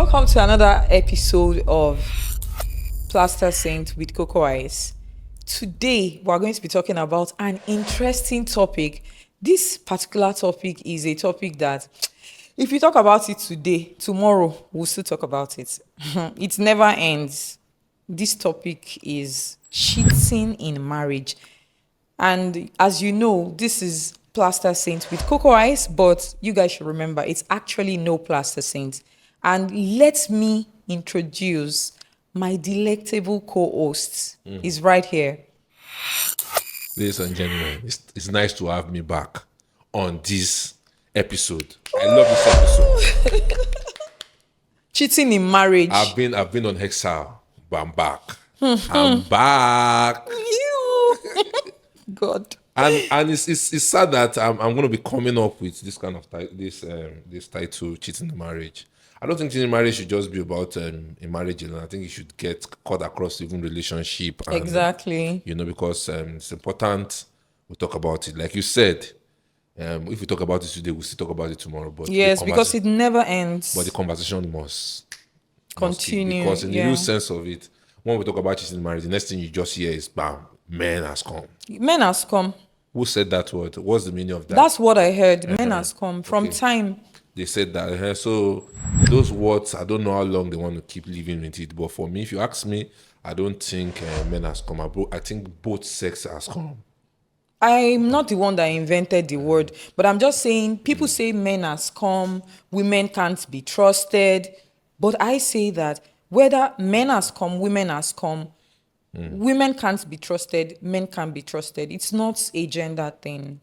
welcome to another episode of Plaster Saint with Cocoice. Today, we're going to be talking about an interesting topic. This particular topic is a topic that, if we talk about it today, tomorrow, we'll still talk about it. It never ends. This topic is cheating in marriage. And as you know, this is Plaster Saint with Cocoice, but you guys should remember, it's actually no Plaster Saint. And let me introduce my delectable co-host. He's right here. Ladies and gentlemen, it's nice to have me back on this episode. I love this episode. Cheating in marriage. I've been on exile, but I'm back. I'm back. You. God. And it's sad that I'm going to be coming up with this kind of this title, cheating in marriage. I don't think cheating in marriage should just be about a marriage alone. I think it should get cut across even relationship. And, Exactly. because it's important we talk about it. Like you said, if we talk about it today, we'll still talk about it tomorrow. But Yes, because it never ends. But the conversation must Continue. keep, because in the yeah. real sense of it, when we talk about cheating in marriage, the next thing you just hear is bam, men has come. Men has come. Who said that word? What's the meaning of that? That's what I heard. Men has come from Okay. time. They said that. So those words, I don't know how long they want to keep living with it. But for me, if you ask me, I don't think men has come. I think both sex has come. I'm not the one that invented the word, but I'm just saying people say men has come, women can't be trusted. But I say that whether men has come, women has come, women can't be trusted, men can be trusted. It's not a gender thing.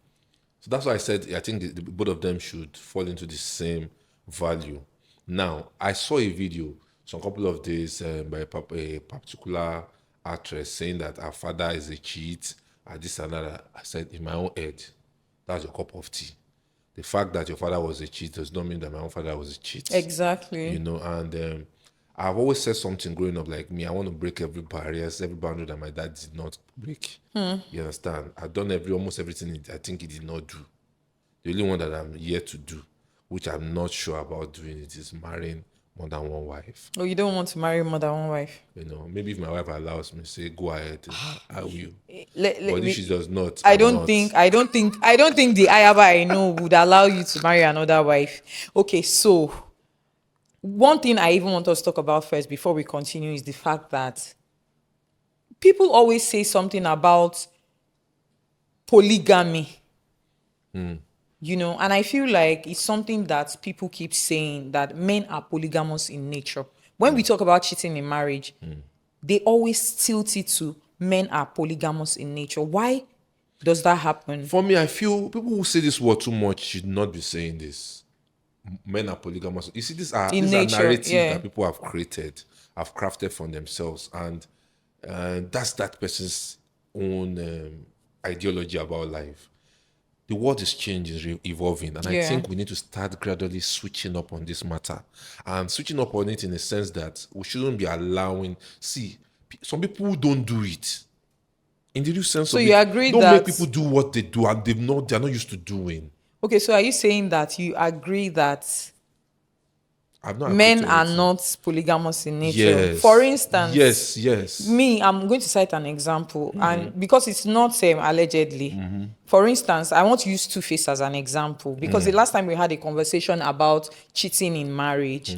So that's why I said I think both of them should fall into the same value. Now, I saw a video some couple of days by a particular actress saying that her father is a cheat and this and that. I said, in my own head, that's your cup of tea. The fact that your father was a cheat does not mean that my own father was a cheat. Exactly. And I've always said something growing up like me. I want to break every barriers, every boundary that my dad did not break. You understand? I've done almost everything I think he did not do. The only one that I'm yet to do, which I'm not sure about doing, it is marrying more than one wife. Oh, you don't want to marry more than one wife? Maybe if my wife allows me, say go ahead, I will. But If she does not, I I'm don't not. think the Ayaba I know would allow you to marry another wife. Okay, so one thing I even want us to talk about first before we continue is the fact that people always say something about polygamy. And I feel like it's something that people keep saying, that men are polygamous in nature. When we talk about cheating in marriage, they always tilt it to men are polygamous in nature. Why does that happen? For me, I feel people who say this word too much should not be saying this. Men are polygamous. You see, these are narratives that people have created, have crafted for themselves, and that's that person's own ideology about life. The world is changing, evolving, and I think we need to start gradually switching up on this matter, and switching up on it in the sense that we shouldn't be allowing. See, some people don't do it. In the real sense So of you it, agree don't that make people do what they do, and they're not used to doing. Okay, so are you saying that you agree that I've not men agreed to are anything. not polygamous in nature? Yes. For instance, Yes. me, I'm going to cite an example, and because it's not allegedly. For instance, I want to use Two-Face as an example, because the last time we had a conversation about cheating in marriage,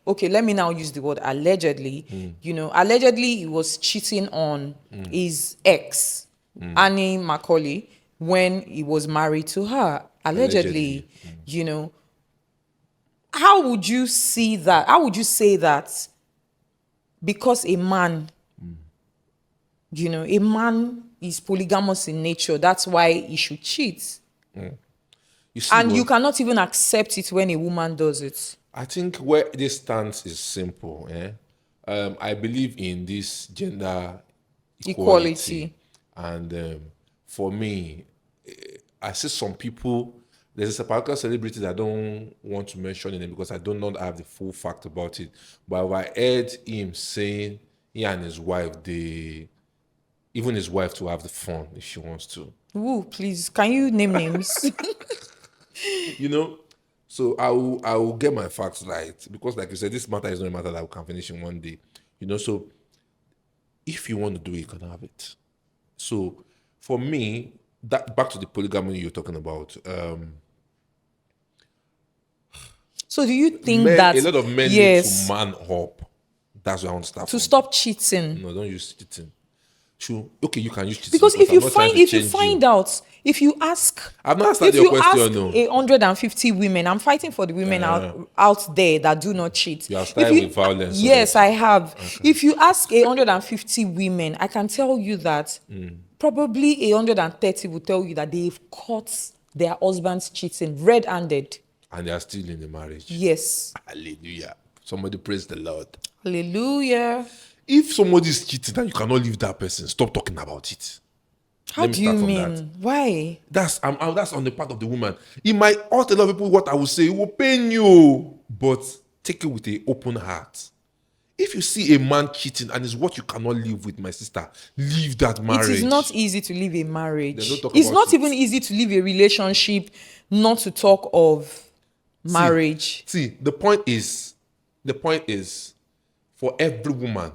okay, let me now use the word allegedly. Allegedly he was cheating on his ex, Annie Macaulay, when he was married to her. Allegedly. How would you see that? How would you say that because a man, a man is polygamous in nature, that's why he should cheat? You see, And you cannot even accept it when a woman does it. I think where this stance is simple. I believe in this gender equality. And for me, I see some people. There's a particular celebrity that I don't want to mention in it because I do not have the full fact about it. But I heard him saying he and his wife, even his wife to have the fun if she wants to. Ooh, please, can you name names? So I will get my facts right, because like you said, this matter is not a matter that we can finish in one day. So if you want to do it, you can have it. So for me, that back to the polygamy you're talking about. So do you think that a lot of men need to man up? That's what I want to start to stop cheating. No, don't use cheating. True. Okay, you can use cheating. Because if you find out, if you ask, I've not answered your question. No. 150 women, I'm fighting for the women out there that do not cheat. You have started with violence. Yes, I have. Okay. If you ask 150 women, I can tell you that probably 130 will tell you that they've caught their husbands cheating red-handed. And they are still in the marriage. Yes. Hallelujah. Somebody praise the Lord. Hallelujah. If somebody is cheating and you cannot leave that person, stop talking about it. How do you mean? That. Why? That's on the part of the woman. It might hurt a lot of people. What I will say, it will pain you, but take it with an open heart. If you see a man cheating and it's what you cannot live with, my sister, leave that marriage. It is not easy to leave a marriage. It's not even easy to leave a relationship, not to talk of marriage. See, the point is, for every woman,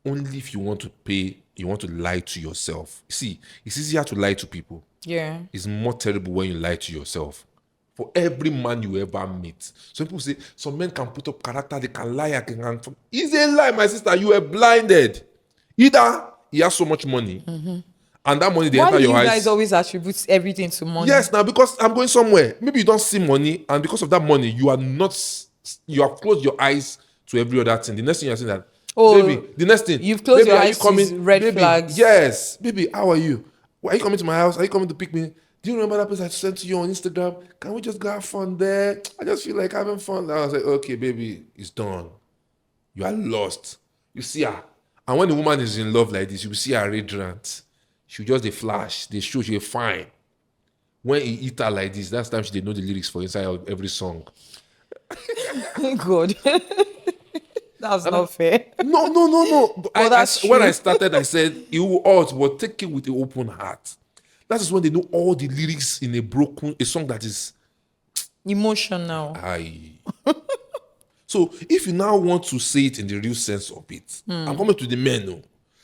only if you want to lie to yourself. See, it's easier to lie to people. Yeah. It's more terrible when you lie to yourself. For every man you ever meet. Some people say, some men can put up character, they can lie again. It's a lie, my sister. You are blinded. Either he has so much money, and that money they enter your eyes. Why do you guys always attribute everything to money? Yes, now because I'm going somewhere. Maybe you don't see money, and because of that money, you have closed your eyes to every other thing. The next thing you're saying that, baby, the next thing. You've closed your eyes to red flags. Yes. Baby, how are you? Are you coming to my house? Are you coming to pick me? Do you remember that place I sent to you on Instagram? Can we just go have fun there? I just feel like having fun. I was like, okay, baby, it's done. You are lost. You see her. And when the woman is in love like this, you will see her radiant. She just a flash. They show you fine. When he eat her like this, that's the time she did know the lyrics for inside of every song. Good. That's not fair. No. When I started, I said, it will hurt, but take it with an open heart. That is when they know all the lyrics in a song that is emotional. So if you now want to say it in the real sense of it, I'm coming to the men. No.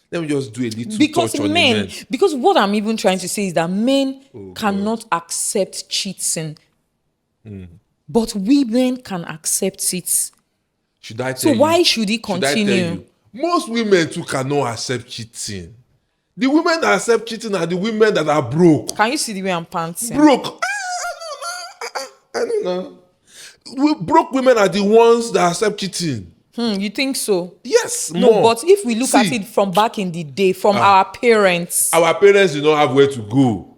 Let me just do a little touch on the men. Because what I'm even trying to say is that men cannot accept cheating. But women can accept it. Should I tell you? So why should he continue? Most women too cannot accept cheating. The women that accept cheating are the women that are broke. Can you see the way I'm panting? Broke. I don't know. Broke women are the ones that accept cheating. You think so? Yes, no, more. But if we look at it from back in the day, from our parents. Our parents did not have where to go.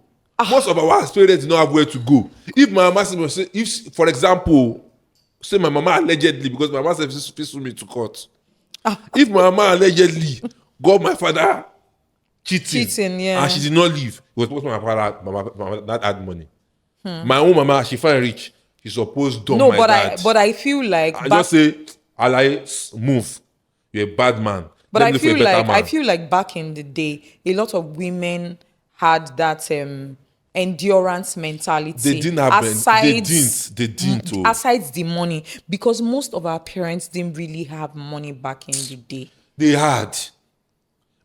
Most of our parents did not have where to go. If my mama say, for example, say my mama allegedly, because my mama said she me to court. If my mama allegedly got my father cheating, yeah, and she did not leave, it was supposed my father that had money. My own mama, she find rich. She supposed dumb my dad. But I feel like I just say, move. You're a bad man. But I feel like back in the day, a lot of women had that endurance mentality. They didn't have they didn't. Aside the money, because most of our parents didn't really have money back in the day. They had.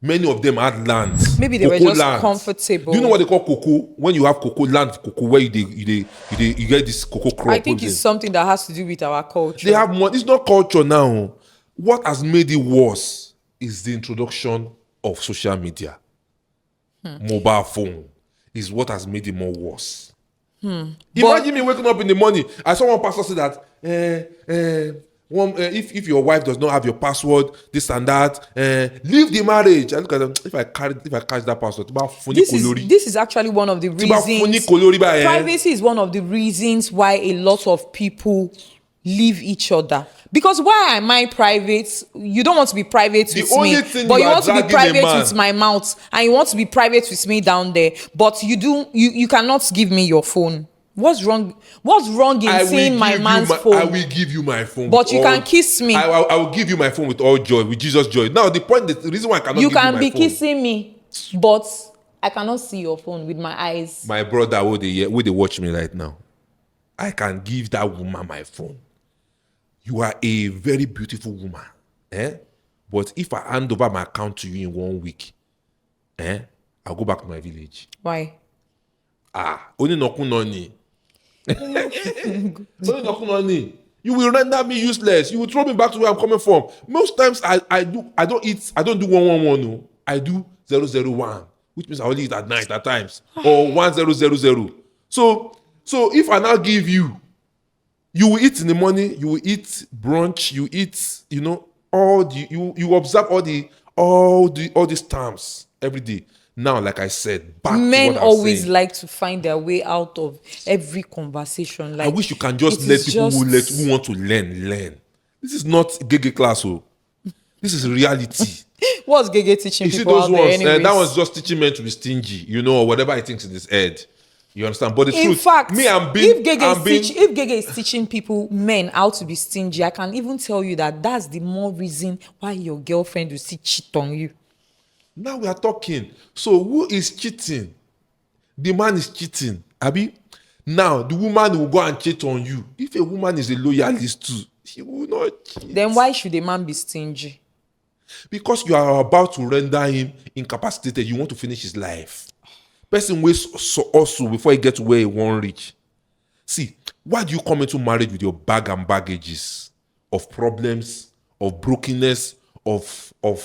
Many of them had lands. Maybe they were just comfortable. Do you know what they call cocoa? When you have cocoa, land cocoa, where you get this cocoa crop. I think it's something that has to do with our culture. They have money. It's not culture now. What has made it worse is the introduction of social media. Mobile phone is what has made it more worse. Imagine me waking up in the morning. I saw one pastor say that if your wife does not have your password, this and that, leave the marriage. I look at them. If I catch that password, this is actually one of the reasons. Privacy is one of the reasons why a lot of people leave each other. Because why am I private? You don't want to be private with me, but you want to be private with my mouth, and you want to be private with me down there. But you cannot give me your phone. What's wrong? What's wrong in seeing my man's phone? I will give you my phone. But you can kiss me. I will give you my phone with all joy, with Jesus' joy. Now, the reason why I cannot give you my phone. You can be kissing me, but I cannot see your phone with my eyes. My brother, would they watch me right now? I can give that woman my phone. You are a very beautiful woman. But if I hand over my account to you in 1 week, I'll go back to my village. Why? Only nokunoni. Only nokunoni. You will render me useless. You will throw me back to where I'm coming from. Most times I don't do 111. No. I do 001, which means I only eat at night at times. Or 1000. So if I now give you, you will eat in the morning, you will eat brunch, you eat, you observe all these terms every day. Now, like I said, back men to what always saying. like to find their way out of every conversation. Like, I wish you can just let people who want to learn. This is not gege class, this is reality. What's Gege teaching You see people those out ones? there? That one's just teaching men to be stingy, or whatever he thinks in his head. You understand? But the truth, In fact, if Gege is teaching men how to be stingy, I can even tell you that's the more reason why your girlfriend will still cheat on you. Now we are talking. So who is cheating? The man is cheating. Abi? Now the woman will go and cheat on you. If a woman is a loyalist too, she will not cheat. Then why should a man be stingy? Because you are about to render him incapacitated. You want to finish his life. Person waits also before he gets to where he won't reach. See, why do you come into marriage with your bag and baggages of problems, of brokenness, of your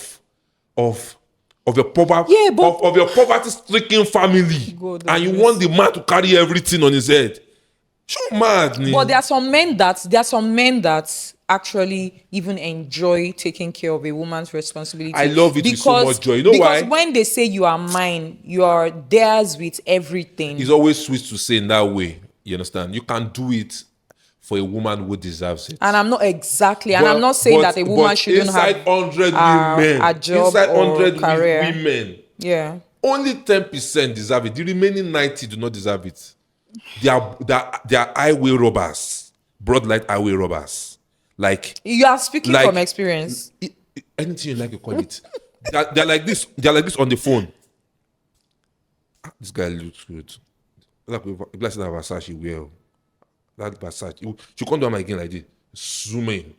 poverty, of your poverty-stricken family, and you want the man to carry everything on his head? You're mad, man. But there are some men that actually even enjoy taking care of a woman's responsibility. I love it with so much joy. You know why? Because when they say you are mine, you are theirs with everything. It's always sweet to say in that way. You understand? You can do it for a woman who deserves it. And I'm not saying that a woman shouldn't have 100 women, a job inside or 100 career. women, Yeah. only 10% deserve it. The remaining 90 do not deserve it. They are highway robbers, broad light highway robbers. Like, you are speaking from experience. Anything you like, you call it. They're like this. They're like this on the phone. This guy looks good. Like blessed that Versace wear. That Versace. You can't do my again like this. Zoom in.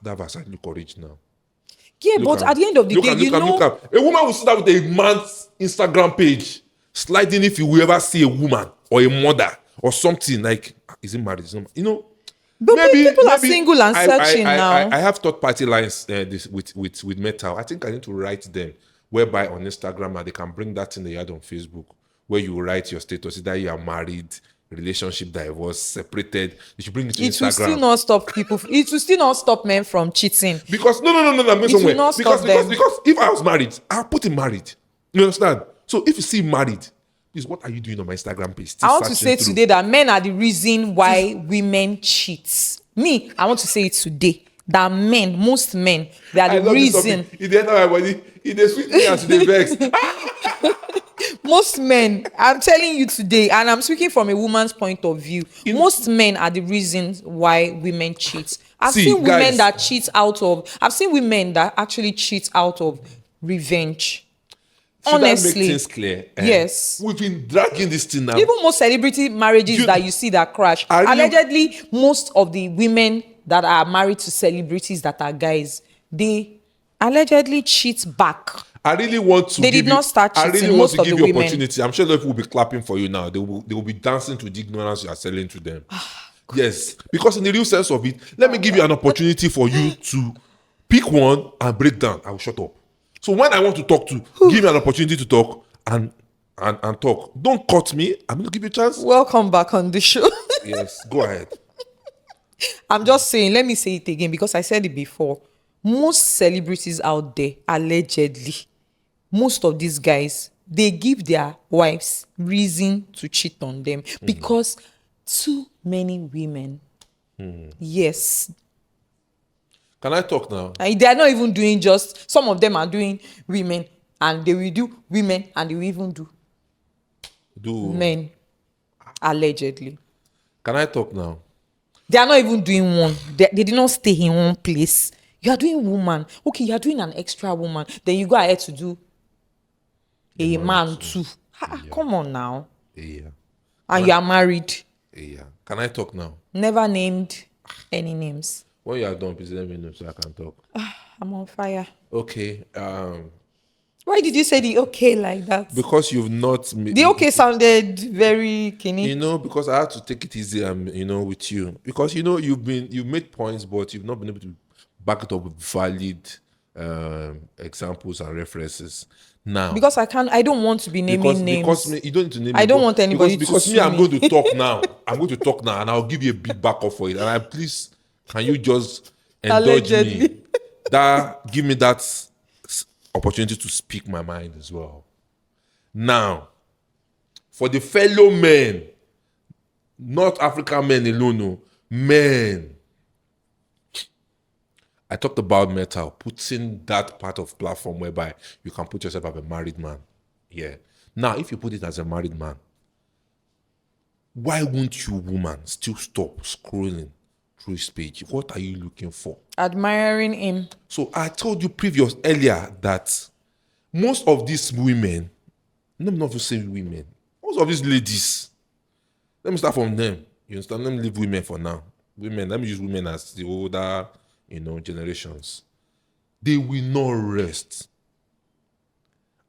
That Versace look original. Yeah, but at the end of the day, look up. A woman will sit down with a man's Instagram page, sliding if you will ever see a woman or a mother or something like, is it married? But maybe people are single and searching now. I have third-party lines this with Metal. I think I need to write them, whereby on Instagram and they can bring that in the yard on Facebook, where you write your status, either you are married, relationship, divorce, separated. You should bring it to Instagram. It will still not stop people. It will still not stop men from cheating. Because no, I'm going it somewhere. Will not stop them. Because if I was married, I'll put him married. You understand? So if you see married, please, what are you doing on my Instagram page? I want to say today that men are the reason why women cheat. Me, I want to say it today that most men, they are the reason. If they enter my body, if they sweet me and they vex. Most men, I'm telling you today, and I'm speaking from a woman's point of view, most men are the reasons why women cheat. I've seen women that actually cheat out of revenge. Honestly, that make things clear? Yes. We've been dragging this thing now. Even most celebrity marriages that you see that crash, allegedly, most of the women that are married to celebrities that are guys, they allegedly cheat back. I really want to. They did not start cheating. I really want most to of give the you women. Opportunity. I'm sure that people will be clapping for you now. They will be dancing to the ignorance you are selling to them. Yes, because in the real sense of it, let me give you an opportunity for you to pick one and break down. I will shut up. So when I want to talk to, give me an opportunity to talk and talk. Don't cut me. I'm going to give you a chance. Welcome back on the show. Yes, go ahead. I'm just saying, let me say it again because I said it before. Most celebrities out there, allegedly, most of these guys, they give their wives reason to cheat on them because too many women. Yes. Can I talk now? And they are not even doing just, some of them are doing women and they will do women and they will even do men, allegedly. Can I talk now? They are not even doing one. They did not stay in one place. You are doing woman. Okay, you are doing an extra woman. Then you go ahead to do a man too. Come on now. Yeah. And you are married. Yeah. Can I talk now? Never named any names. When you are done, please let me know so I can talk. I'm on fire. Okay. Why did you say the okay like that? Because you've not... The okay sounded very kinny. Because I had to take it easy, with you. Because, you've made points, but you've not been able to back it up with valid examples and references. Now, because I don't want to be naming names. Because you don't need to name. I don't want anybody because to me. I'm going to talk now. And I'll give you a big backup for it. And please, can you just indulge me? Give me that opportunity to speak my mind as well. Now, for the fellow men, not African men alone, no, men. I talked about metal, putting that part of platform whereby you can put yourself as a married man. Yeah. Now, if you put it as a married man, why won't you, woman, still stop scrolling through his page? What are you looking for? Admiring him. So I told you earlier that most of these women, not to say women, most of these ladies, let me start from them. You understand? Let me leave women for now. Women, let me use women as the older, generations. They will not rest.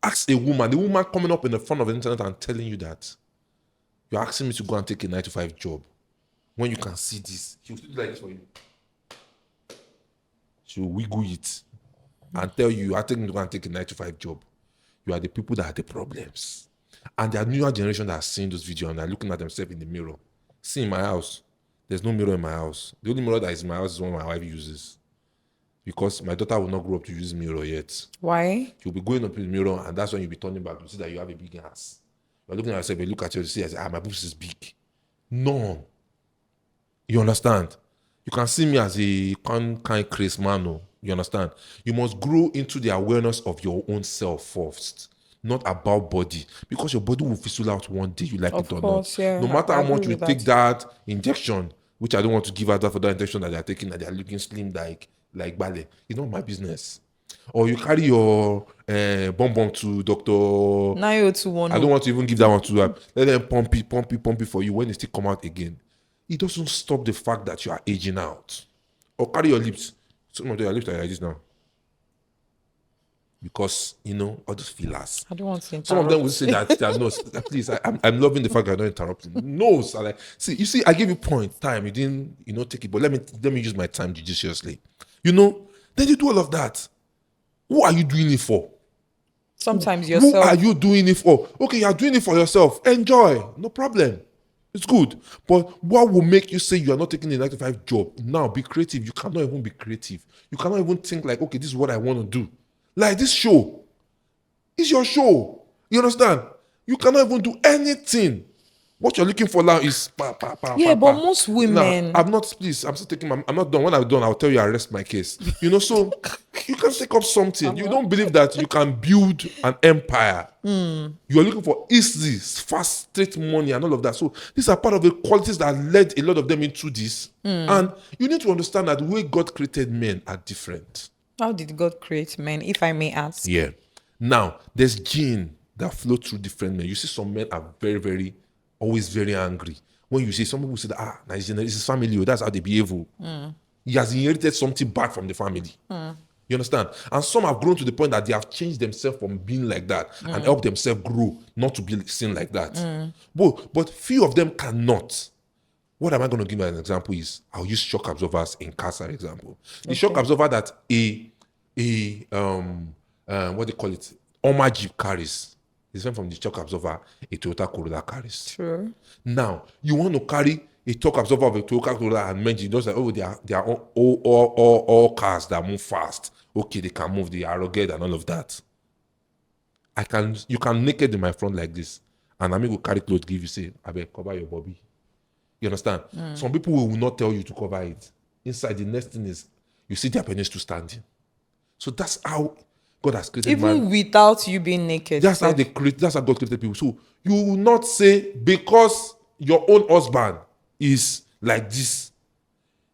Ask a woman, the woman coming up in the front of the internet and telling you that you're asking me to go and take a 9-to-5 job. When you can see this, she'll do like this for you. She'll wiggle it and tell you, I'm taking to go and take a 9-to-5 job. You are the people that are the problems. And there are newer generation that are seeing those videos and are looking at themselves in the mirror. See, in my house, there's no mirror in my house. The only mirror that is in my house is one my wife uses. Because my daughter will not grow up to use mirror yet. Why? She'll be going up with the mirror, and that's when you'll be turning back to see that you have a big ass. You're looking at yourself, you look at yourself, you say, my boobs is big. No. You understand? You can see me as a kind crazy man. No. You understand? You must grow into the awareness of your own self first. Not about body. Because your body will fizzle out one day, you like it or not. Yeah. No matter how much you take that injection, which I don't want to give out for that injection that they're taking, that they're looking slim like ballet. It's not my business. Or you carry your bomb to Dr. 90210. I don't want to even give that one to them. Let them pump it for you when it still come out again. It doesn't stop the fact that you are aging out. Or carry your lips. Some of your lips are like this now. Because, all those fillers. I don't want to interrupt. Some of them will say that they are nose. Please, I'm loving the fact that I'm not interrupting. Nose. You see, I gave you time. You didn't, take it. But let me use my time judiciously. Then you do all of that. Who are you doing it for? Sometimes yourself. Who are you doing it for? Okay, you are doing it for yourself. Enjoy. No problem. It's good. But what will make you say you are not taking a 9-to-5 job? Now, be creative. You cannot even be creative. You cannot even think like, okay, this is what I want to do. Like this show. It's your show. You understand? You cannot even do anything. What you're looking for now is but most women. Now, I'm still taking I'm not done. When I'm done, I'll tell you I rest my case. So you can take up something. You don't believe that you can build an empire. You're looking for easy, fast, straight money and all of that. So these are part of the qualities that led a lot of them into this. And you need to understand that the way God created men are different. How did God create men, if I may ask? Yeah. Now, there's gene that flow through different men. You see some men are very, very, always very angry. When you see, some people say that, it's his family, that's how they behave. He has inherited something bad from the family. You understand? And some have grown to the point that they have changed themselves from being like that and helped themselves grow, not to be seen like that. But few of them cannot. What am I going to give you an example is, I'll use shock absorbers in cars, for example. The shock absorber that what they call it, Oma Jeep carries is different from the shock absorber a Toyota Corolla carries. True. Now, you want to carry a shock absorber of a Toyota Corolla and mention just like, they are all cars that move fast. Okay, they can move, they are rugged and all of that. You can naked in my front like this, and I will carry clothes, give you, say, I beg, cover your bobby. You understand? Some people will not tell you to cover it. Inside, the next thing is, you see their penis to standing. So that's how God has created even man. Without you being naked. That's how God created people. So you will not say, because your own husband is like this.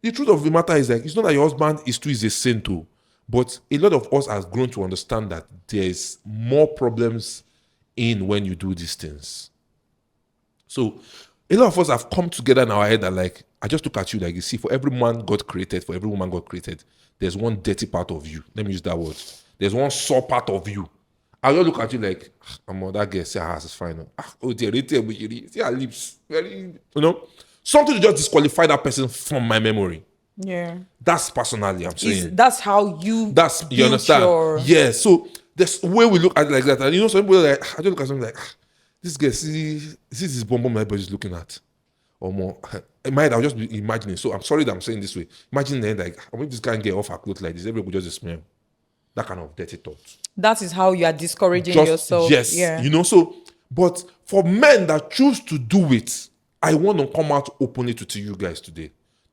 The truth of the matter is it's not that your husband is a saint too. But a lot of us have grown to understand that there's more problems in when you do these things. So A lot of us have come together in our head that like, I just look at you like, you see, for every man God created, for every woman God created, there's one dirty part of you. Let me use that word. There's one sore part of you. I just look at you like, that girl, see her ass is fine. Oh dear, see her lips. Very, something to just disqualify that person from my memory. Yeah. That's personally, I'm saying. That's how you understand? Yeah. So there's a way we look at it like that. And some people are like, I just look at something like, this guy, see, this is bomb everybody's looking at. Or more. In my head, I'll just be imagining. So I'm sorry that I'm saying this way. Imagine then, like, when this guy get off her clothes like this, everybody just smell. That kind of dirty thought. That is how you are discouraging yourself. Yes. Yeah. But for men that choose to do it, I want to come out openly to you guys today.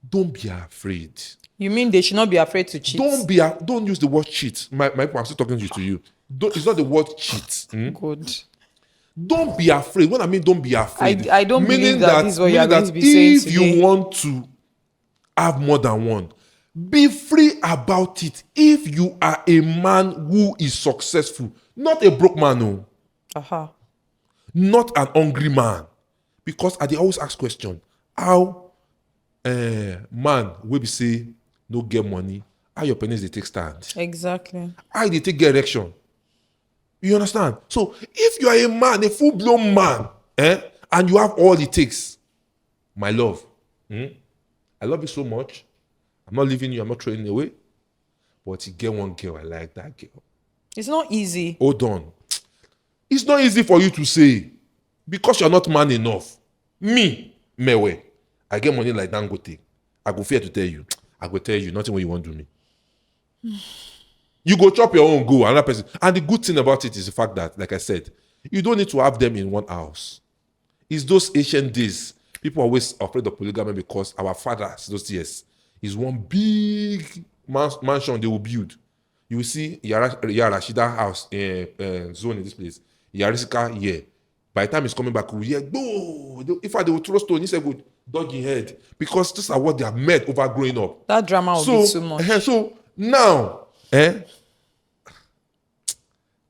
Don't be afraid. You mean they should not be afraid to cheat? Don't use the word cheat. I'm still talking to you. It's not the word cheat. Good. Don't be afraid. When I mean don't be afraid, I don't believe that is what you are going to be saying today. If you want to have more than one, be free about it. If you are a man who is successful, not a broke man, no. Not an hungry man. Because I always ask question, how man will be say no get money, how your penis they take stand? Exactly. How they take get erection? You understand? So if you are a man, a full-blown man, and you have all it takes, my love, I love you so much. I'm not leaving you. I'm not throwing you away. But you get one girl, I like that girl. It's not easy. Hold on. It's not easy for you to say because you're not man enough. Me, Mewe, I get money like Dangote. I go fear to tell you. I go tell you nothing what you want to do me. You go chop your own, go another person. And the good thing about it is the fact that, like I said, you don't need to have them in one house. It's those ancient days. People are always afraid of polygamy because our fathers, those years, is one big mansion they will build. You will see Yarashida house zone in this place. Yarisika here. By the time he's coming back, we hear, no. If they will throw stone, he said, good, dog in head. Because this is what they have met over growing up. That drama will be too much. So now, you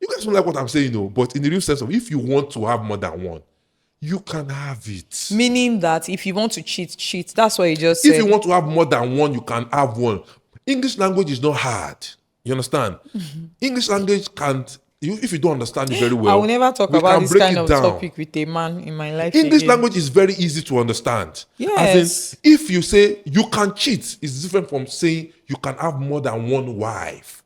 guys don't like what I'm saying, no. But in the real sense of if you want to have more than one, you can have it. Meaning that if you want to cheat. That's what you just said. If you want to have more than one, you can have one. English language is not hard. You understand? Mm-hmm. English language can't. If you don't understand it very well, I will never talk about this kind of topic with a man in my life. English language is very easy to understand. Yes. As in, if you say you can cheat, it's different from saying you can have more than one wife.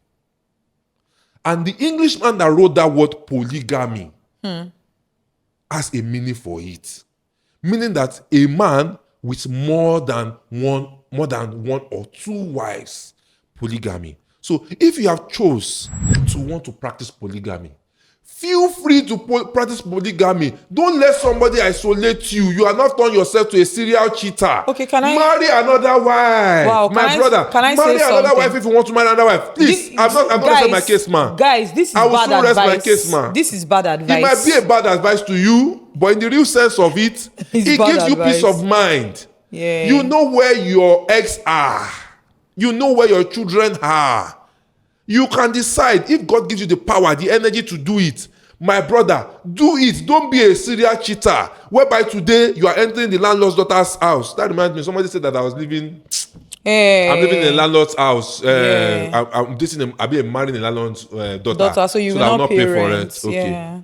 And the Englishman that wrote that word polygamy has a meaning for it. Meaning that a man with more than one or two wives, polygamy. So if you have chose to want to practice polygamy, feel free to practice polygamy. Don't let somebody isolate you. You are not turning yourself to a serial cheater. Okay, can I marry another wife? Wow, my brother, can I marry say another something? wife if you want to marry another wife. Please, I'm not going to my case, man. Guys, this is bad advice. I will still rest my case, man. This is bad advice. It might be a bad advice to you, but in the real sense of it, it gives you peace of mind. Yeah. You know where your eggs are. You know where your children are. You can decide if God gives you the power, the energy to do it. My brother, do it. Don't be a serial cheater. Whereby today you are entering the landlord's daughter's house. That reminds me, somebody said that I was living. Hey. I'm living in a landlord's house. I'll be marrying a landlord's daughter. So you will not pay for it. Okay. Yeah.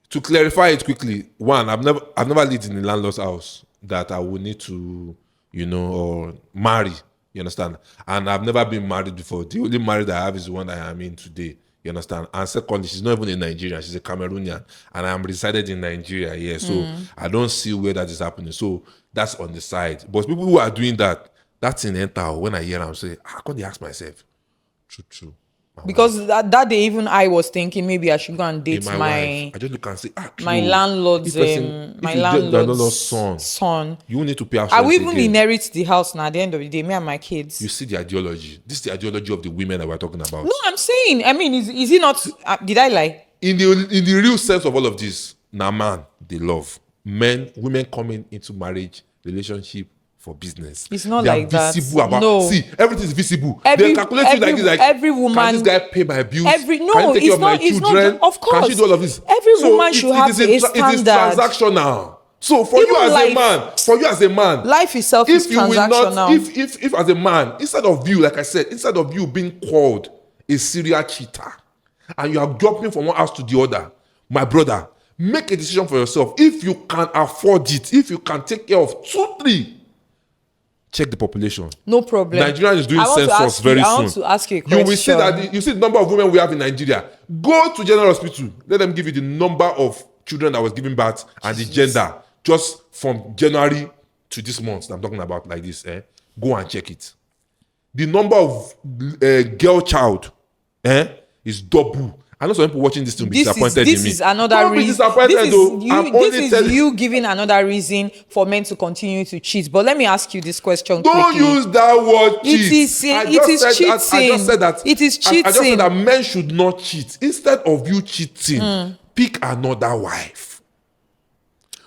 To clarify it quickly, one, I've never lived in a landlord's house that I would need to, or marry. You understand? And I've never been married before. The only marriage I have is the one that I am in today. You understand? And secondly, she's not even in Nigeria. She's a Cameroonian. And I'm resided in Nigeria here. So I don't see where that is happening. So that's on the side. But people who are doing that, that's in enter. When I hear them say, how can they ask myself? True. Because that day even I was thinking maybe I should go and date my I just look and say, my landlord's son. You need to pay house I rent will even again. inherit the house now at the end of the day, me and my kids. You see the ideology. This is the ideology of the women that we're talking about. No, I'm saying, I mean, is it not, did I lie? In the real sense of all of this, now man, they love. Women coming into marriage, relationship, for business. It's not like that. See, everything is visible. They calculate you like this. Like, every woman. Can this guy pay my bills? Can he take care of my children? Of course. Can she do all of this? Every woman should have a standard. It is transactional. So for you as a man, life itself is transactional. If as a man, instead of you, like I said, instead of you being called a serial cheater, and you are jumping from one house to the other, my brother, make a decision for yourself. If you can afford it, if you can take care of 2, 3, check the population. No problem. Nigeria is doing census very soon. I want to ask you a question. You will see that you see the number of women we have in Nigeria. Go to General Hospital. Let them give you the number of children that was giving birth and the gender just from January to this month that I'm talking about like this. Go and check it. The number of girl child is double. I know some people watching this to be disappointed in me. This is another reason. This is you giving another reason for men to continue to cheat. But let me ask you this question quickly. Don't use that word cheat. It is cheating. I just said that. It is cheating. I just said that men should not cheat. Instead of you cheating, pick another wife.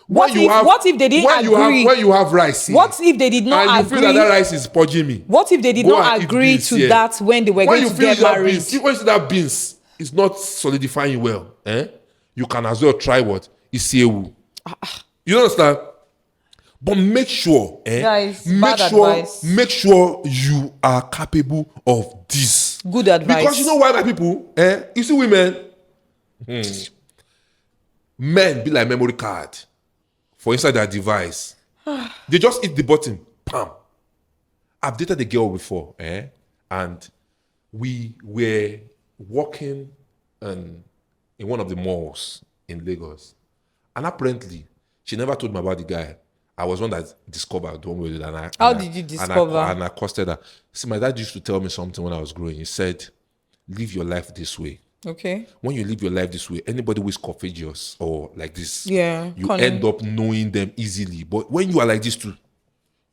What if they didn't agree? When you have rice, what if they did not agree? And you feel that rice is purging me. What if they did not agree to that when they were going to get married? When you see that beans is not solidifying well, you can as well try what? Isiewu. You understand? But make sure, Guys, advice. Make sure you are capable of this. Good advice. Because you know why, my people? You see women, men be like memory card for inside their device. They just hit the button, bam. I've dated a girl before, and we were walking in one of the malls in Lagos, and apparently she never told me about the guy. I was one that discovered. How did you discover? And I accosted her. See, my dad used to tell me something when I was growing. He said, "Live your life this way." Okay. When you live your life this way, anybody who is contagious or like this, you end up knowing them easily. But when you are like this too,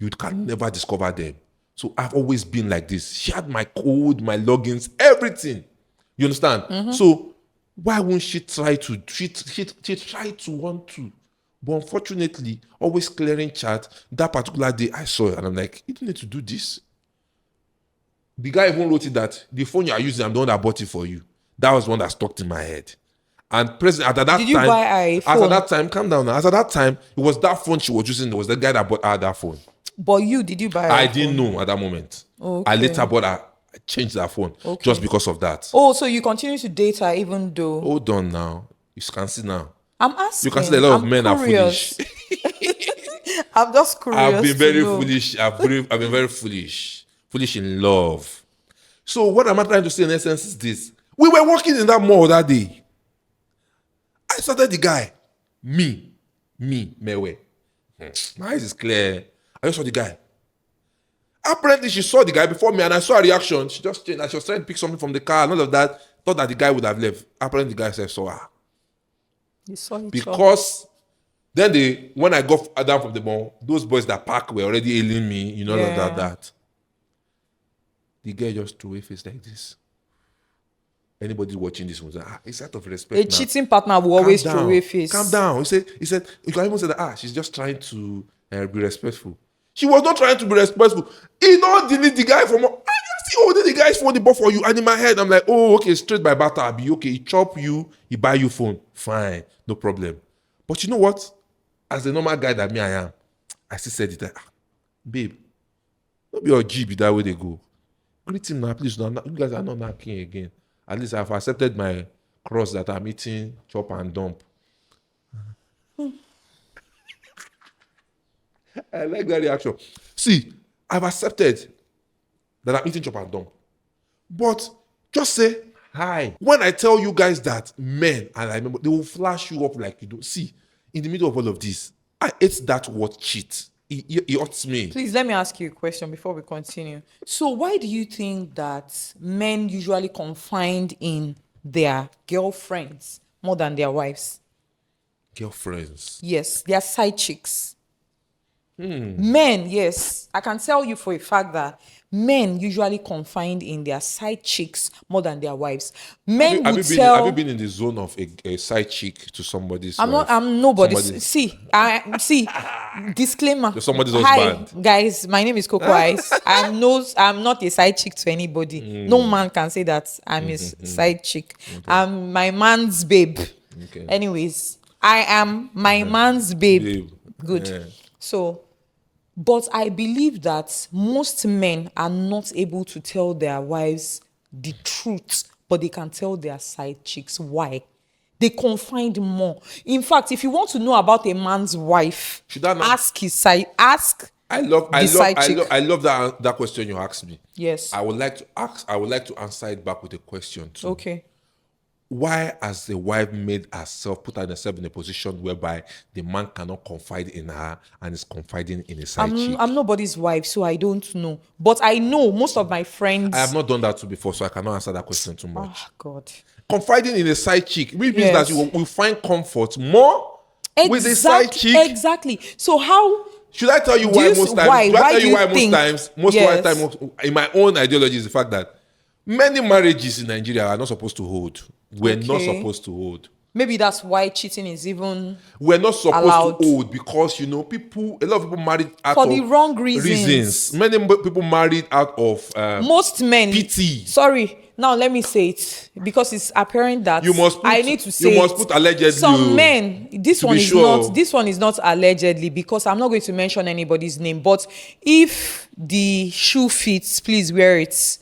you can never discover them. So I've always been like this. She had my code, my logins, everything. You understand? Mm-hmm. So why won't she try to? She tried to want to. But unfortunately, always clearing chat, that particular day I saw it and I'm like, you don't need to do this. The guy even wrote it that the phone you are using, I'm the one that bought it for you. That was one that stuck in my head. And at that time, you buy a phone? At that time, calm down now. At that time, it was that phone she was using. It was the guy that bought her that phone. But did you buy I didn't know at that moment. Okay. I later I changed that phone just because of that. Oh, so you continue to date her even though... Hold on now. You can see now. I'm asking. You can see a lot of men are foolish. I'm just curious. I've been very foolish. I've been very foolish. Foolish in love. So what am I trying to say in essence is this. We were walking in that mall that day. I started the guy. Me, Mewe. My eyes is clear. I just saw the guy. Apparently, she saw the guy before me and I saw a reaction. She just changed. She was trying to pick something from the car and all of that. Thought that the guy would have left. Apparently, the guy saw her. You saw each because then when I got down from the mall, those boys that park were already hailing me, you know, that. The guy just threw a face like this. Anybody watching this will say, it's out of respect. A cheating partner will always throw away face. Calm down. He said, you can even say that, she's just trying to be respectful. She was not trying to be respectful. He don't delete the guy from... I see the guy's phone, they bought for you. And in my head, I'm like, okay, straight by barter, I'll be okay. He chop you, he buy you phone. Fine, no problem. But you know what? As the normal guy that I am, I still said it like, babe, don't be your GB that way they go. Greet him now, please. You guys are not knocking again. At least I've accepted my cross that I'm eating chop and dump. I like that reaction. See, I've accepted that I'm eating chop and dump. But just say hi. When I tell you guys that men, and I remember, they will flash you up like you don't see. In the middle of all of this, I hate that word cheat. It hurts me. Please, let me ask you a question before we continue. So why do you think that men usually confide in their girlfriends more than their wives? Girlfriends? Yes, they are side chicks. Men, yes. I can tell you for a fact that men usually confide in their side chicks more than their wives. Men have you been in the zone of a side chick to somebody's I'm nobody's. See, disclaimer. Somebody's Hi, husband. Guys, my name is Cocoice. I'm not a side chick to anybody. No man can say that I'm a side chick. Okay. I'm my man's babe. Okay. Anyways, I am my man's babe. Good. Yeah. So, but I believe that most men are not able to tell their wives the truth, but they can tell their side chicks. Why? They confide more. In fact, if you want to know about a man's wife, ask his side. Ask. I love that question you asked me. Yes. I would like to answer it back with a question too. Okay. Why has the wife put herself in a position whereby the man cannot confide in her and is confiding in his side chick? I'm nobody's wife, so I don't know. But I know most of my friends. I have not done that too before, so I cannot answer that question too much. Oh, God. Confiding in a side chick means that you will find comfort more with the side chick. Exactly. So how... Should I tell you why most times? Should I tell you why most times? Most of the time, in my own ideology, is the fact that many marriages in Nigeria are not supposed to hold. We're not supposed to hold. Maybe that's why cheating is even We're not supposed allowed. to hold because, a lot of people married out for of the wrong reasons. Many people married out of most men. pity. Sorry. Now let me say it because it's apparent that I need to say you must put allegedly. Some men, this one is not allegedly because I'm not going to mention anybody's name. But if the shoe fits, please wear it.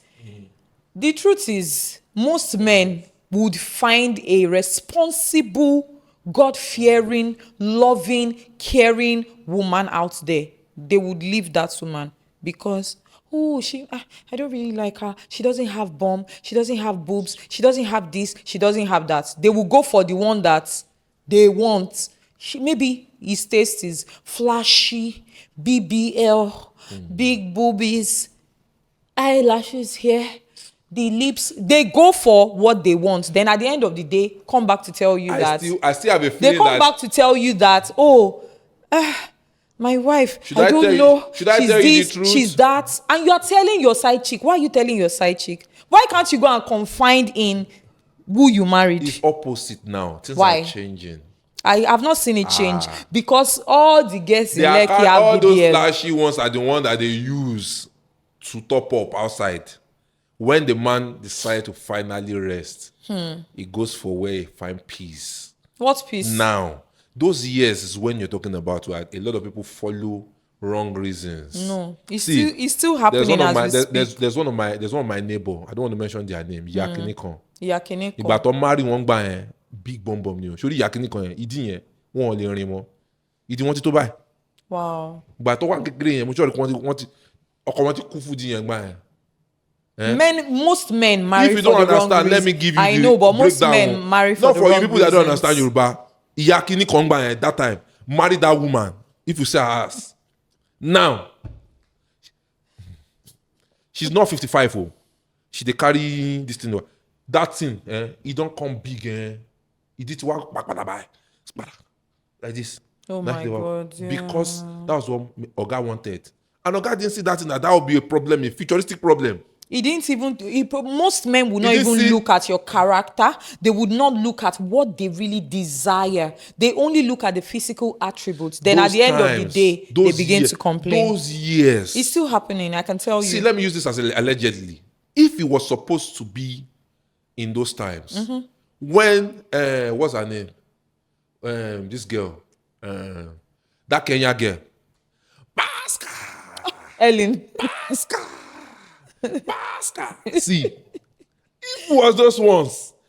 The truth is, most men would find a responsible, God-fearing, loving, caring woman out there. They would leave that woman because, I don't really like her. She doesn't have bum. She doesn't have boobs. She doesn't have this. She doesn't have that. They will go for the one that they want. Maybe his taste is flashy, BBL, big boobies, eyelashes here. The lips, they go for what they want. Then at the end of the day, come back to tell you I still have a feeling they come back to tell you that, my wife, I don't know. Should I tell you the truth? She's that. And you're telling your side chick. Why are you telling your side chick? Why can't you go and confide in who you married? It's opposite now. Things are changing. I have not seen it change because all the guests in Lekki have all BBL. Those flashy ones are the ones that they use to top up outside. When the man decides to finally rest, he goes for where he finds peace. What peace? Now, those years is when you're talking about where a lot of people follow wrong reasons. No, it's still happening as we speak. There's one of my neighbor. I don't want to mention their name. Yakinikon. Ìgbà tó marry wọ́n gbà yẹn big bomb ni o. Sórí Yakinikon yẹn ìdí yẹn wọ́n ò lè rìn mọ́. Ìdí wọ́n ti tó báyìí. Wow. Ìgbà tó wà kékeré yẹn mo sọ ọkọ wọn ti kú fún ìdí yẹn gbà yẹn. Most men marry for the wrong reasons. If you don't understand, let me give you I know, but most men marry for the wrong reasons. Not for you people that don't understand Yoruba. Iyakini Kongba at that time married that woman. If you say her ass. Now, she's not 55. Oh. She dey carry this thing. That thing, it don't come big. It did work like this. Oh my God. Yeah. Because that was what Oga wanted. And Oga didn't see that thing that would be a problem, a futuristic problem. He didn't even. Most men would not even look at your character. They would not look at what they really desire. They only look at the physical attributes. Then at the end of the day, they begin to complain. Those years. It's still happening, I can tell you. See, let me use this as allegedly. If it was supposed to be in those times, when, what's her name? This girl, that Kenya girl. Pascal. Ellen. Pascal. See, if it was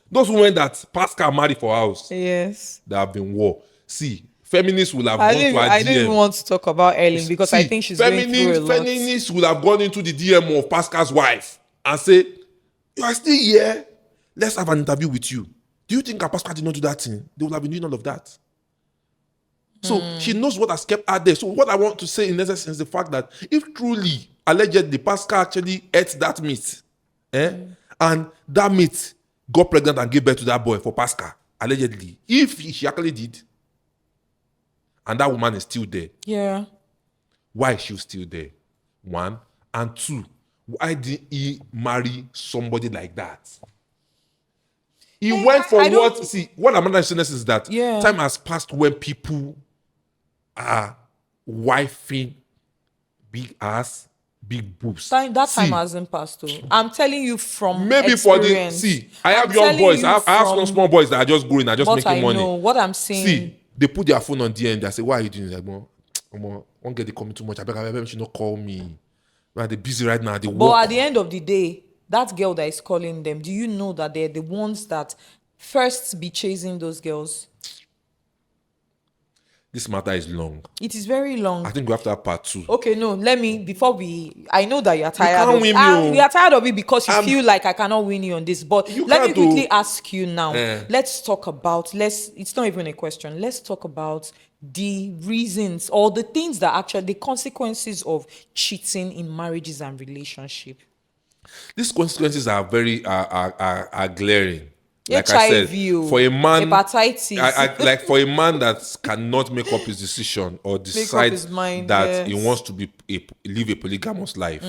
those women that Pascal married for house, yes, there have been war. See, feminists will have gone to her DM. I didn't even want to talk about Ellen because I think she's going through a lot. Feminists will have gone into the DM of Pascal's wife and say, "You are still here. Let's have an interview with you. Do you think Pascal did not do that thing? They would have been doing all of that." So she knows what has kept her there. So what I want to say in essence is the fact that if truly, allegedly, Pascal actually ate that meat, and that meat got pregnant and gave birth to that boy for Pascal, allegedly, if she actually did, and that woman is still there, why is she still there? One. And two, why did he marry somebody like that? He went for what? See, what I'm understanding is that time has passed when people are wifing big ass, big boobs. Time hasn't passed though. I'm telling you from maybe experience. I have young boys. I have small boys that are just growing, are just making money. Know what I'm saying. See, they put their phone on the end. They say, "Why are you doing that?" Won't get the coming too much. I beg she not call me. Man, they're busy right now. They But work. at the end of the day, that girl that is calling them, do you know that they're the ones that first be chasing those girls? This matter is long. It is very long. I think we have to have part 2. Okay, no, I know that you're tired can't win me. you are tired of it because you feel like I cannot win you on this. But let me quickly ask you now. Let's talk about, it's not even a question. Let's talk about the reasons or the things that actually, the consequences of cheating in marriages and relationship. These consequences are very are glaring. Like HIV, I said, for a man, hepatitis. like for a man that cannot make up his decision or decide his mind, that he wants to live a polygamous life.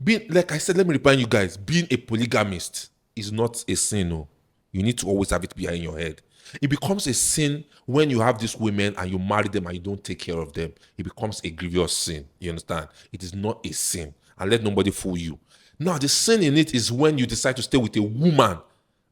Being, like I said, let me remind you guys, being a polygamist is not a sin. No, you need to always have it behind your head. It becomes a sin when you have these women and you marry them and you don't take care of them. It becomes a grievous sin. You understand? It is not a sin. And let nobody fool you. Now, the sin in it is when you decide to stay with a woman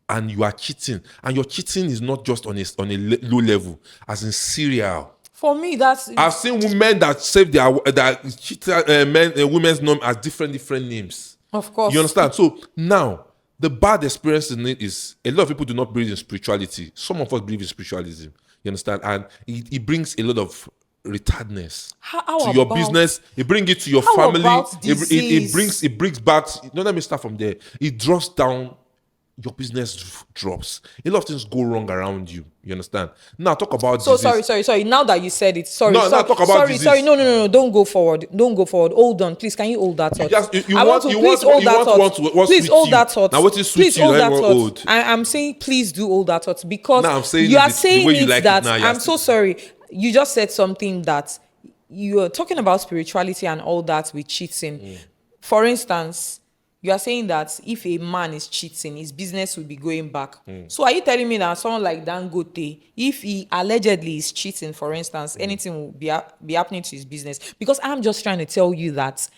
and you are cheating. And your cheating is not just on a low level, as in serial. For me, I've seen women that save that cheat women's name as different names. Of course. You understand? So now, the bad experience in it is a lot of people do not believe in spirituality. Some of us believe in spiritualism. You understand? And it brings a lot of retardedness to your business. It brings it to your family. It brings back. No, let me start from there. It drops down. Your business drops. A lot of things go wrong around you. You understand? Now talk about disease. Sorry. Now that you said it, talk about disease. No. Don't go forward. Hold on, please. Can you hold that thought? Please hold that thought. Now what is sweet you? Hold. I'm saying please do hold that thought because now I'm saying you are saying the way you like that. It now, I'm so sorry. You just said something that you are talking about spirituality and all that with cheating. For instance, you are saying that if a man is cheating, his business will be going back. So are you telling me that someone like Dangote, if he allegedly is cheating, for instance, anything will be happening to his business? Because I'm just trying to tell you that's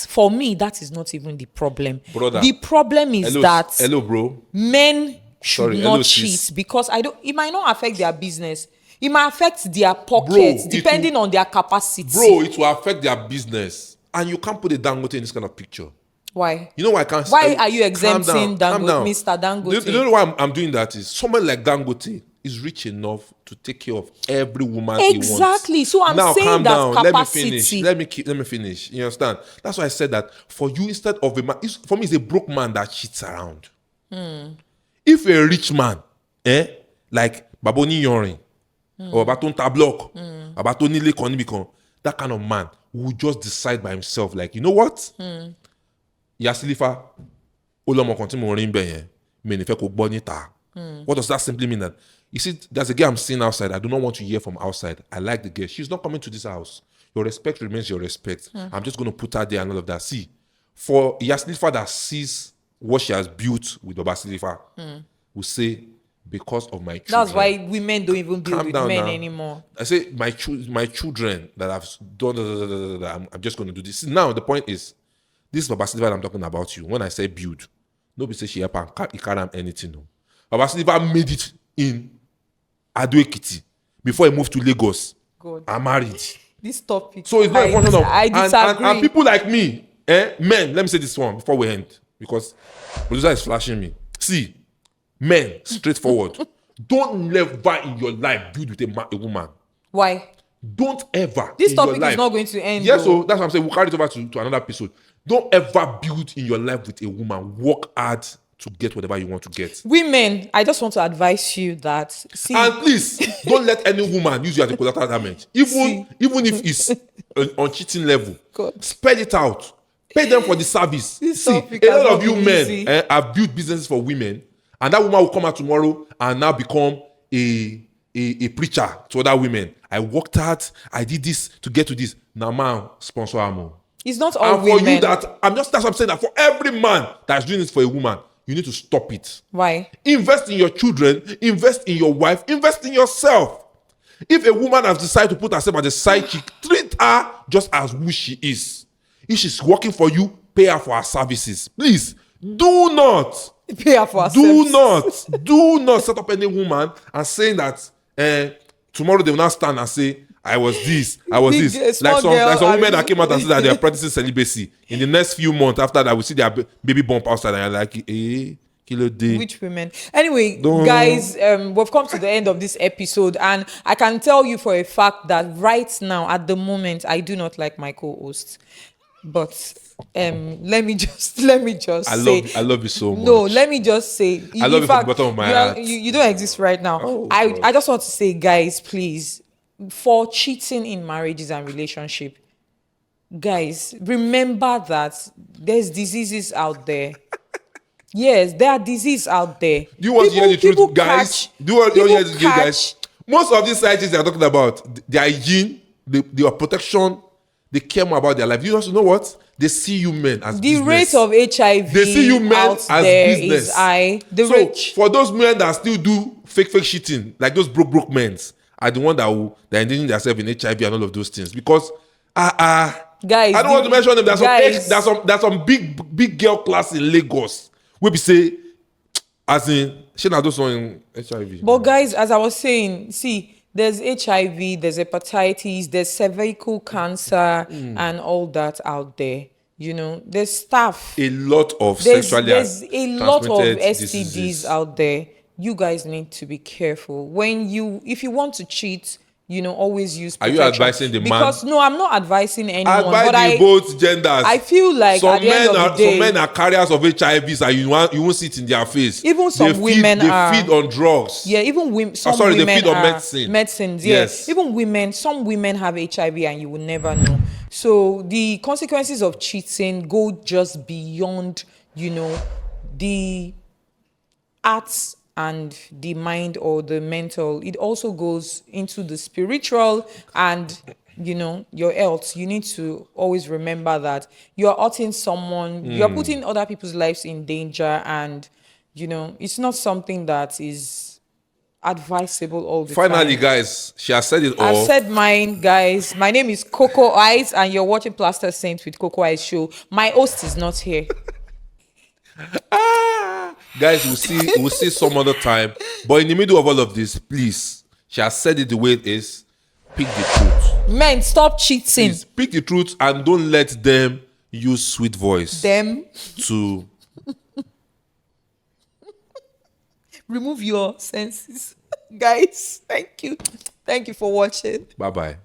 for me, that is not even the problem. Brother, the problem is bro. Men should not cheat because it might not affect their business. It might affect their pockets, depending on their capacity. Bro, it will affect their business. And you can't put a Dangote in this kind of picture. Why? You know why I can't? Why are you exempting Mr. Dangote? You know why I'm doing that is someone like Dangote is rich enough to take care of every woman he wants. Exactly. So I'm now, saying that capacity. Let me finish. You understand? That's why I said that for you, instead of a man, for me, it's a broke man that cheats around. If a rich man, like Baboni Yorin, or Baton Tablok, or Baton Nile Konibikon, that kind of man will just decide by himself, like, you know what? Yasilifa, Olomo continue rin be me ne fe ko gbo nita. What does that simply mean? That you see, there's a girl I'm seeing outside. I do not want to hear from outside. I like the girl. She's not coming to this house. Your respect remains your respect. I'm just going to put her there and all of that. See, for Yasilifa that sees what she has built with Baba Silifa, will say, because of my children. That's why women don't even build with men anymore. I say, my children that I've done, I'm just going to do this. See, now the point is, this Baba Silifa I'm talking about you. When I say build, nobody say she help and he can't have anything. No. Baba Silifa made it in Ado Ekiti before he moved to Lagos. God. I'm married. This topic. So it's not a function of I disagree. And people like me, men, let me say this one before we end, because producer is flashing me. See, men, straightforward. Don't never in your life build with a woman. Why? Don't ever. This topic is not going to end. Yes, so that's what I'm saying. We'll carry it over to another episode. Don't ever build in your life with a woman. Work hard to get whatever you want to get. Women, I just want to advise you that. See, and please, don't let any woman use you as a collateral damage. Even if it's on cheating level. God. Spell it out. Pay them for the service. See, a lot of you men have built businesses for women, and that woman will come out tomorrow and now become a preacher to other women. I worked hard. I did this to get to this. Now, man, sponsor Amo. It's not all and for women. You that's what I'm saying, that for every man that's doing this for a woman, you need to stop it. Why? Invest in your children, invest in your wife, invest in yourself. If a woman has decided to put herself as a side chick, treat her just as who she is. If she's working for you, pay her for her services. Please, do not pay her for her services. Do not set up any woman and saying that tomorrow they will not stand and say, I was this. I was Big, this. small Like girl, some women I that came out and said that they are practicing celibacy. In the next few months after that, we see their baby bump outside and you're like, kilo day. Which women? Anyway, Don't. guys, we've come to the end of this episode, and I can tell you for a fact that right now, at the moment, I do not like my co-host. But let me just say, I love you so much. No, let me just say, I love you from the bottom of my heart. You don't exist right now. Oh, I just want to say, guys, please, for cheating in marriages and relationship, guys, remember that there's diseases out there. Yes, there are diseases out there. Do you want to hear the truth, guys? Do you want to hear the truth, guys? Most of these side chicks they are talking about, their hygiene, their protection, they care more about their life. You also know what? They see you men as the business. rate of HIV they see you men out as there business. is high. For those men that still do fake shitting, like those broke men, are the one that they're endangering themselves in HIV and all of those things. Because guys, I don't want to mention them. There's some big girl class in Lagos where we say, as in, she not those on HIV. But guys, as I was saying, see, there's HIV, there's hepatitis, there's cervical cancer, and all that out there. You know, there's stuff. A lot of There's sexually a lot of transmitted STDs diseases out there. You guys need to be careful. If you want to cheat, you know, always use protection. Are you advising the man? Because no, I'm not advising anyone. Advise both genders. I feel like at the end of the day, some men are carriers of HIVs and you won't see it in their face. Even some women they feed on drugs. Yeah, even women. They feed on medicine. Medicines, yes. Even women. Some women have HIV and you will never know. So the consequences of cheating go just beyond, you know, the acts and the mind or the mental. It also goes into the spiritual and, you know, your health. You need to always remember that you're hurting someone, you're putting other people's lives in danger, and, you know, it's not something that is advisable all the time. Finally, guys, she has said it all. I've said mine, guys. My name is Cocoice, and you're watching Plaster Saint with Cocoice Show. My host is not here. Guys, we'll see some other time. But in the middle of all of this, please, she has said it the way it is. Pick the truth. Men, stop cheating. Please, pick the truth and don't let them use sweet voice. Them to remove your senses. Guys, thank you. Thank you for watching. Bye-bye.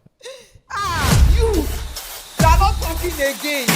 You are not talking again.